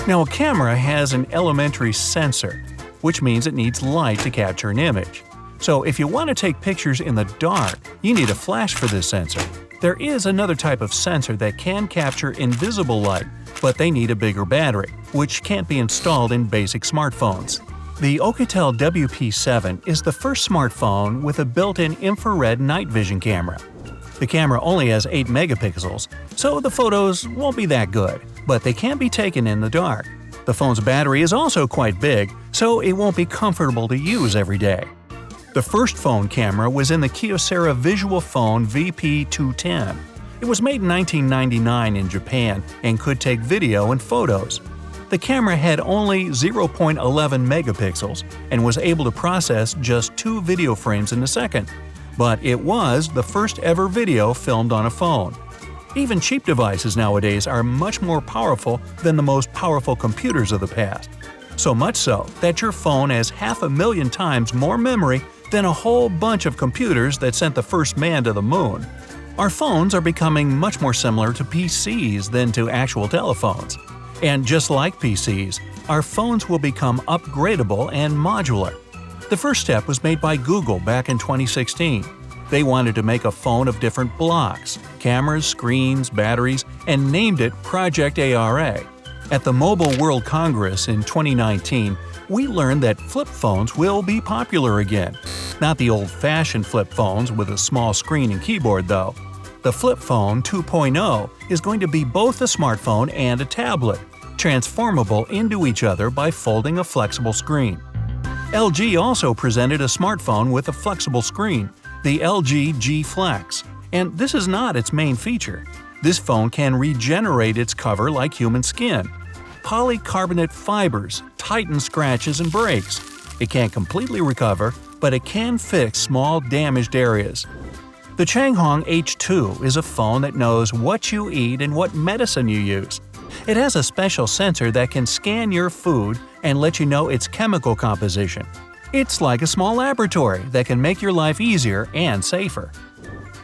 Now, a camera has an elementary sensor, which means it needs light to capture an image. So if you want to take pictures in the dark, you need a flash for this sensor. There is another type of sensor that can capture invisible light, but they need a bigger battery, which can't be installed in basic smartphones. The Alcatel WP7 is the first smartphone with a built-in infrared night vision camera. The camera only has 8 megapixels, so the photos won't be that good, but they can be taken in the dark. The phone's battery is also quite big, so it won't be comfortable to use every day. The first phone camera was in the Kyocera Visual Phone VP-210. It was made in 1999 in Japan and could take video and photos. The camera had only 0.11 megapixels and was able to process just 2 video frames in a second, but it was the first ever video filmed on a phone. Even cheap devices nowadays are much more powerful than the most powerful computers of the past. So much so that your phone has 500,000 times more memory than a whole bunch of computers that sent the first man to the moon. Our phones are becoming much more similar to PCs than to actual telephones. And just like PCs, our phones will become upgradable and modular. The first step was made by Google back in 2016. They wanted to make a phone of different blocks – cameras, screens, batteries – and named it Project ARA. At the Mobile World Congress in 2019, we learned that flip phones will be popular again. Not the old-fashioned flip phones with a small screen and keyboard, though. The Flip Phone 2.0 is going to be both a smartphone and a tablet, transformable into each other by folding a flexible screen. LG also presented a smartphone with a flexible screen, the LG G Flex, and this is not its main feature. This phone can regenerate its cover like human skin. Polycarbonate fibers tighten scratches and breaks. It can't completely recover, but it can fix small damaged areas. The Changhong H2 is a phone that knows what you eat and what medicine you use. It has a special sensor that can scan your food and let you know its chemical composition. It's like a small laboratory that can make your life easier and safer.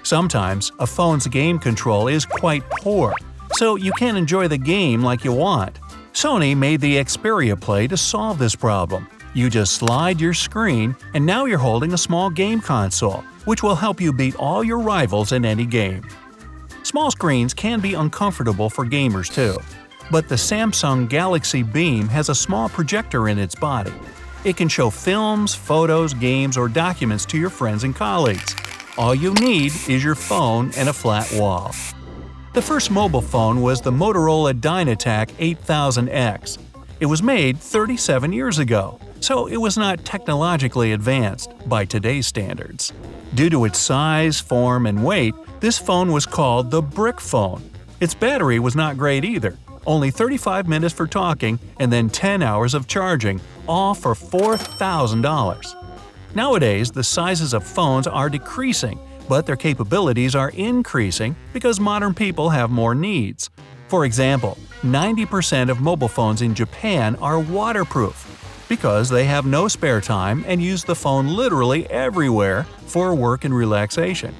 Sometimes, a phone's game control is quite poor, so you can't enjoy the game like you want. Sony made the Xperia Play to solve this problem. You just slide your screen, and now you're holding a small game console, which will help you beat all your rivals in any game. Small screens can be uncomfortable for gamers too, but the Samsung Galaxy Beam has a small projector in its body. It can show films, photos, games, or documents to your friends and colleagues. All you need is your phone and a flat wall. The first mobile phone was the Motorola DynaTAC 8000X. It was made 37 years ago, so it was not technologically advanced by today's standards. Due to its size, form, and weight, this phone was called the brick phone. Its battery was not great either, only 35 minutes for talking and then 10 hours of charging, all for $4,000. Nowadays, the sizes of phones are decreasing, but their capabilities are increasing because modern people have more needs. For example, 90% of mobile phones in Japan are waterproof because they have no spare time and use the phone literally everywhere for work and relaxation.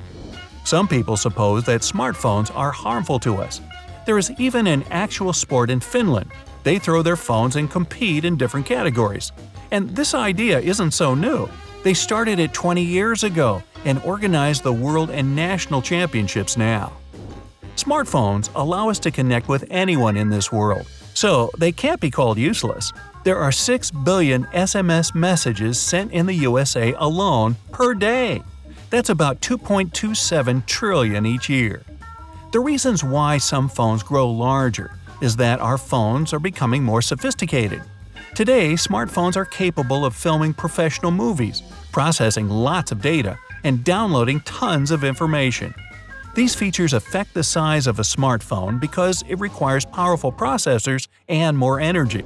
Some people suppose that smartphones are harmful to us. There is even an actual sport in Finland. They throw their phones and compete in different categories. And this idea isn't so new. They started it 20 years ago and organize the world and national championships now. Smartphones allow us to connect with anyone in this world, so they can't be called useless. There are 6 billion SMS messages sent in the USA alone per day. That's about 2.27 trillion each year. The reasons why some phones grow larger is that our phones are becoming more sophisticated. Today, smartphones are capable of filming professional movies, processing lots of data, and downloading tons of information. These features affect the size of a smartphone because it requires powerful processors and more energy.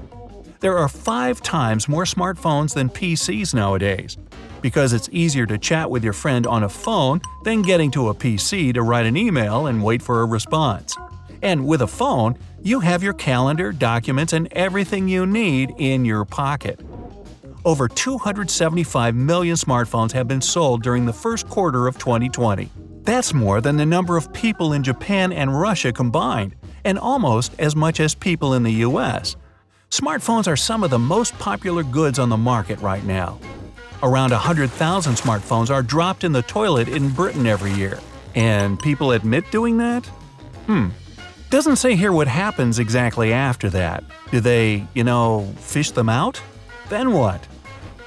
There are 5 times more smartphones than PCs nowadays. Because it's easier to chat with your friend on a phone than getting to a PC to write an email and wait for a response. And with a phone, you have your calendar, documents, and everything you need in your pocket. Over 275 million smartphones have been sold during the first quarter of 2020. That's more than the number of people in Japan and Russia combined, and almost as much as people in the US. Smartphones are some of the most popular goods on the market right now. Around 100,000 smartphones are dropped in the toilet in Britain every year. And people admit doing that? Doesn't say here what happens exactly after that. Do they, fish them out? Then what?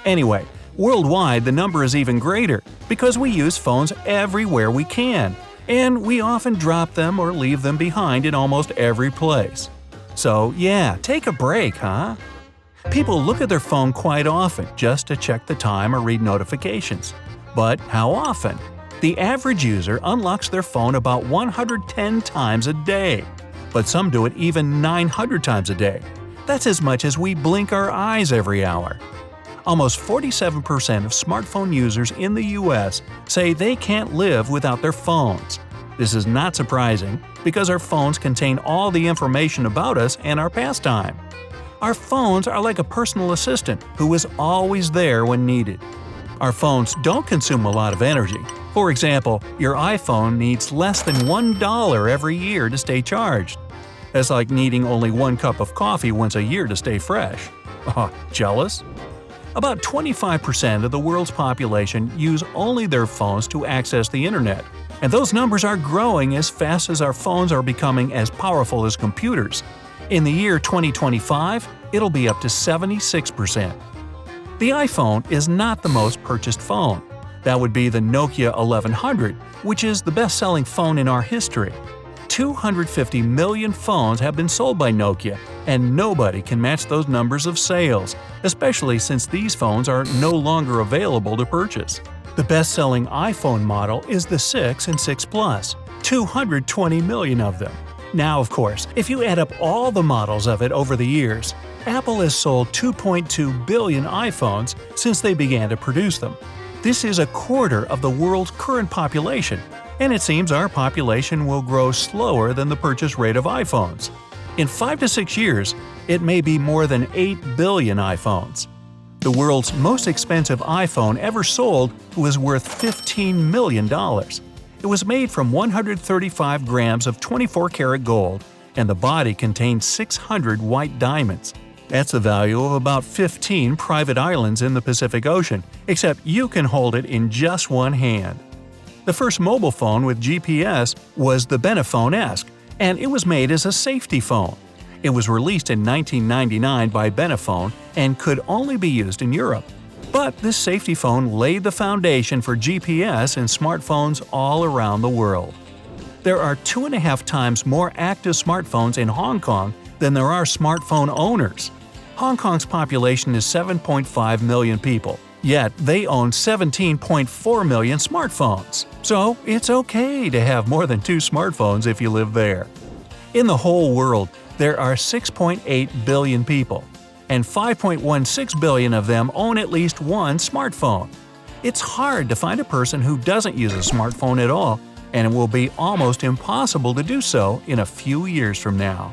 Anyway, worldwide the number is even greater because we use phones everywhere we can, and we often drop them or leave them behind in almost every place. So yeah, take a break, huh? People look at their phone quite often just to check the time or read notifications. But how often? The average user unlocks their phone about 110 times a day. But some do it even 900 times a day. That's as much as we blink our eyes every hour. Almost 47% of smartphone users in the US say they can't live without their phones. This is not surprising because our phones contain all the information about us and our pastime. Our phones are like a personal assistant who is always there when needed. Our phones don't consume a lot of energy. For example, your iPhone needs less than $1 every year to stay charged. That's like needing only 1 cup of coffee once a year to stay fresh. Oh, jealous? About 25% of the world's population use only their phones to access the internet, and those numbers are growing as fast as our phones are becoming as powerful as computers. In the year 2025, it'll be up to 76%. The iPhone is not the most purchased phone. That would be the Nokia 1100, which is the best-selling phone in our history. 250 million phones have been sold by Nokia, and nobody can match those numbers of sales, especially since these phones are no longer available to purchase. The best-selling iPhone model is the 6 and 6 Plus, 220 million of them. Now, of course, if you add up all the models of it over the years, Apple has sold 2.2 billion iPhones since they began to produce them. This is a quarter of the world's current population, and it seems our population will grow slower than the purchase rate of iPhones. In 5 to 6 years, it may be more than 8 billion iPhones. The world's most expensive iPhone ever sold was worth $15 million. It was made from 135 grams of 24-karat gold, and the body contained 600 white diamonds. That's the value of about 15 private islands in the Pacific Ocean, except you can hold it in just one hand. The first mobile phone with GPS was the Benephone-esque, and it was made as a safety phone. It was released in 1999 by Benephone and could only be used in Europe. But this safety phone laid the foundation for GPS in smartphones all around the world. There are 2.5 times more active smartphones in Hong Kong than there are smartphone owners. Hong Kong's population is 7.5 million people, yet they own 17.4 million smartphones. So it's okay to have more than 2 smartphones if you live there. In the whole world, there are 6.8 billion people, and 5.16 billion of them own at least one smartphone. It's hard to find a person who doesn't use a smartphone at all, and it will be almost impossible to do so in a few years from now.